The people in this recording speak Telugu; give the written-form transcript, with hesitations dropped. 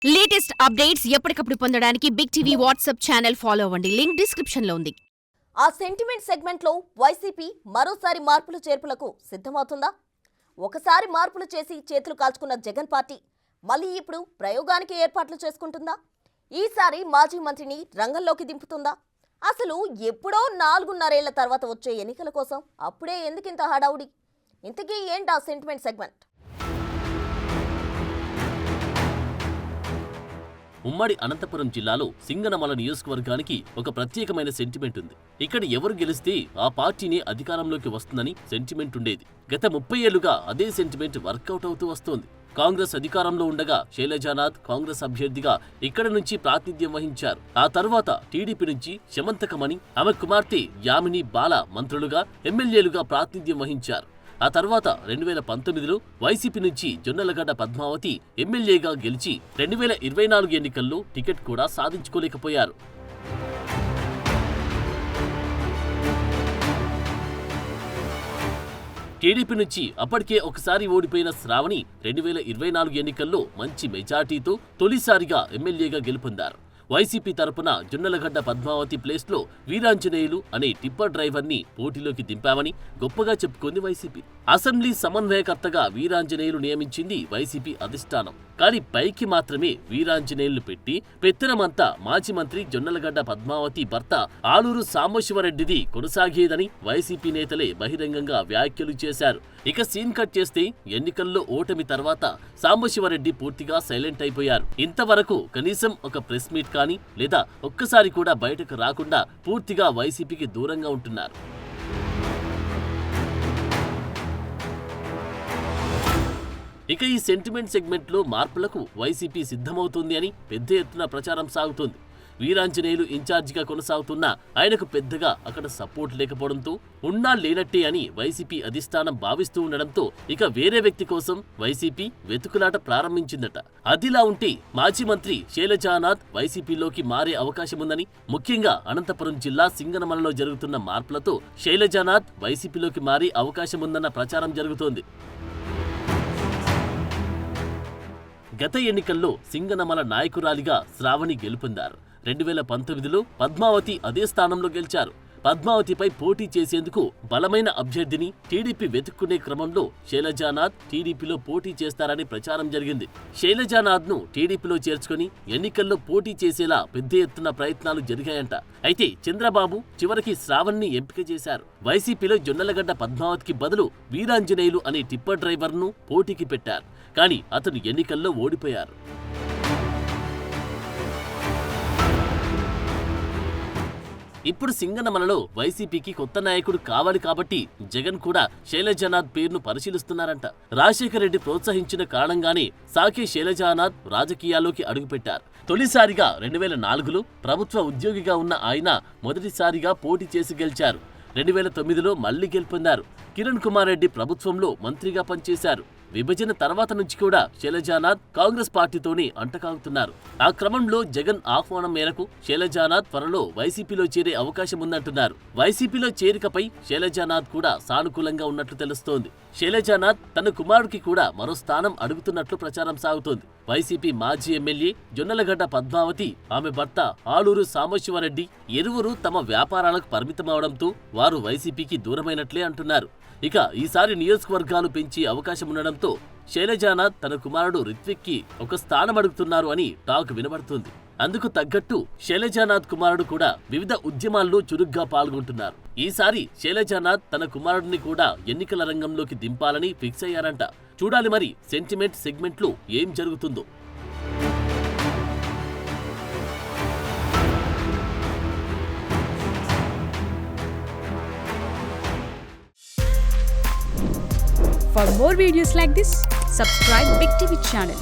లేటెస్ట్ అప్డేట్స్ ఎప్పటికప్పుడు పొందడానికి big TV WhatsApp channel follow అవ్వండి. లింక్ డిస్క్రిప్షన్ లో ఉంది. ఆ సెంటిమెంట్ సెగ్మెంట్ లో వైసీపీ మరోసారి మార్పులు చేర్పులకు సిద్ధమవుతుందా? ఒకసారి మార్పులు చేసి చేతులు కాల్చుకున్న జగన్ పార్టీ మళ్ళీ ఇప్పుడు ప్రయోగానికి ఏర్పాట్లు చేసుకుంటుందా? ఈసారి మాజీ మంత్రిని రంగంలోకి దింపుతుందా? అసలు ఎప్పుడో 4.5 ఏళ్ల తర్వాత వచ్చే ఎన్నికల కోసం అప్పుడే ఎందుకింత హడావుడి? ఇంతకీ ఏంటి ఆ సెంటిమెంట్ సెగ్మెంట్? ఉమ్మడి అనంతపురం జిల్లాలో సింగనమల నియోజకవర్గానికి ఒక ప్రత్యేకమైన సెంటిమెంట్ ఉంది. ఇక్కడ ఎవరు గెలిస్తే ఆ పార్టీని అధికారంలోకి వస్తుందని సెంటిమెంట్ ఉండేది. గత 30 ఏళ్లుగా అదే సెంటిమెంట్ వర్కౌట్ అవుతూ వస్తోంది. కాంగ్రెస్ అధికారంలో ఉండగా శైలజానాథ్ కాంగ్రెస్ అభ్యర్థిగా ఇక్కడ నుంచి ప్రాతినిధ్యం వహించారు. ఆ తర్వాత టీడీపీ నుంచి శమంతకమణి, ఆమె కుమార్తె యామిని బాల మంత్రులుగా, ఎమ్మెల్యేలుగా ప్రాతినిధ్యం వహించారు. ఆ తర్వాత 2019లో వైసీపీ నుంచి జొన్నలగడ్డ పద్మావతి ఎమ్మెల్యేగా గెలిచి 2024 ఎన్నికల్లో టికెట్ కూడా సాధించుకోలేకపోయారు. టీడీపీ నుంచి అప్పటికే ఒకసారి ఓడిపోయిన శ్రావణి 2024 ఎన్నికల్లో మంచి మెజార్టీతో తొలిసారిగా ఎమ్మెల్యేగా గెలుపొందారు. వైసీపీ తరపున జొన్నలగడ్డ పద్మావతి ప్లేస్లో వీరాంజనేయులు అనే టిప్పర్ డ్రైవర్ని పోటీలోకి దింపామని గొప్పగా చెప్పుకుంది వైసీపీ. అసెంబ్లీ సమన్వయకర్తగా వీరాంజనేయులు నియమించింది వైసీపీ అధిష్టానం. కానీ పైకి మాత్రమే వీరాంజనేయులు పెట్టి పెత్తనమంతా మాజీ మంత్రి జొన్నలగడ్డ పద్మావతి భర్త ఆలూరు సాంబశివరెడ్డిది కొనసాగేదని వైసీపీ నేతలే బహిరంగంగా వ్యాఖ్యలు చేశారు. ఇక సీన్ కట్ చేస్తే ఎన్నికల్లో ఓటమి తర్వాత సాంబశివరెడ్డి పూర్తిగా సైలెంట్ అయిపోయారు. ఇంతవరకు కనీసం ఒక ప్రెస్ మీట్ కానీ లేదా ఒక్కసారి కూడా బయటకు రాకుండా పూర్తిగా వైసీపీకి దూరంగా ఉంటున్నారు. ఇక ఈ సెంటిమెంట్ సెగ్మెంట్లో మార్పులకు వైసీపీ సిద్ధమవుతుంది అని పెద్ద ఎత్తున ప్రచారం సాగుతోంది. వీరాంజనేయులు ఇన్ఛార్జిగా కొనసాగుతున్నా ఆయనకు పెద్దగా అక్కడ సపోర్ట్ లేకపోవడంతో ఉన్నా లేనట్టే అని వైసీపీ అధిష్టానం భావిస్తూ ఉండడంతో ఇక వేరే వ్యక్తి కోసం వైసీపీ వెతుకులాట ప్రారంభించిందట. అదిలా ఉంటే మాజీ మంత్రి శైలజానాథ్ వైసీపీలోకి మారే అవకాశముందని, ముఖ్యంగా అనంతపురం జిల్లా సింగనమలలో జరుగుతున్న మార్పులతో శైలజానాథ్ వైసీపీలోకి మారే అవకాశముందన్న ప్రచారం జరుగుతోంది. గత ఎన్నికల్లో సింగనమల నాయకురాలిగా శ్రావణి గెలుపొందారు. 2019లో పద్మావతి అదే స్థానంలో గెలిచారు. పద్మావతిపై పోటీ చేసేందుకు బలమైన అభ్యర్థిని టీడీపీ వెతుక్కునే క్రమంలో శైలజానాథ్ టీడీపీలో పోటీ చేస్తారని ప్రచారం జరిగింది. శైలజానాథ్ను టీడీపీలో చేర్చుకుని ఎన్నికల్లో పోటీ చేసేలా పెద్ద ఎత్తున ప్రయత్నాలు జరిగాయంట. అయితే చంద్రబాబు చివరికి శ్రావణ్ని ఎంపిక చేశారు. వైసీపీలో జొన్నలగడ్డ పద్మావతికి బదులు వీరాంజనేయులు అనే టిప్పర్ డ్రైవర్ను పోటీకి పెట్టారు. కానీ అతను ఎన్నికల్లో ఓడిపోయారు. ఇప్పుడు సింగనమలలో వైసీపీకి కొత్త నాయకుడు కావాలి కాబట్టి జగన్ కూడా శైలజానాథ్ పేరును పరిశీలిస్తున్నారంట. రాజశేఖర రెడ్డి ప్రోత్సహించిన కారణంగానే సాకే శైలజానాథ్ రాజకీయాల్లోకి అడుగుపెట్టారు. తొలిసారిగా 2004లో ప్రభుత్వ ఉద్యోగిగా ఉన్న ఆయన మొదటిసారిగా పోటీ చేసి గెలిచారు. 2009లో మళ్లీ గెలుపొందారు. కిరణ్ కుమార్ రెడ్డి ప్రభుత్వంలో మంత్రిగా పనిచేశారు. విభజన తర్వాత నుంచి కూడా శైలజానాథ్ కాంగ్రెస్ పార్టీతోనే అంటకాగుతున్నారు. ఆ క్రమంలో జగన్ ఆహ్వానం మేరకు శైలజానాథ్ త్వరలో వైసీపీలో చేరే అవకాశం ఉందంటున్నారు. వైసీపీలో చేరికపై శైలజానాథ్ కూడా సానుకూలంగా ఉన్నట్లు తెలుస్తోంది. శైలజానాథ్ తన కుమారుడికి కూడా మరో స్థానం అడుగుతున్నట్లు ప్రచారం సాగుతోంది. వైసీపీ మాజీ ఎమ్మెల్యే జొన్నలగడ్డ పద్మావతి, ఆమె భర్త ఆలూరు సాంబశివరెడ్డి ఇరువురు తమ వ్యాపారాలకు పరిమితమవడంతో వారు వైసీపీకి దూరమైనట్లే అంటున్నారు. ఇక ఈసారి నియోజకవర్గాలు పెంచే అవకాశం ఉండడంతో శైలజానాథ్ తన కుమారుడు రిత్విక్కి ఒక స్థానం అడుగుతున్నారు అని టాక్ వినబడుతుంది. అందుకు తగ్గట్టు శైలజానాథ్ కుమారుడు కూడా వివిధ ఉద్యమాల్లో చురుగ్గా పాల్గొంటున్నారు. ఈసారి శైలజానాథ్ తన కుమారుడిని కూడా ఎన్నికల రంగంలోకి దింపాలని ఫిక్స్ అయ్యారంట. చూడాలి మరి సెంటిమెంట్ సెగ్మెంట్లో ఏం జరుగుతుందో. For more videos like this, subscribe Big TV channel.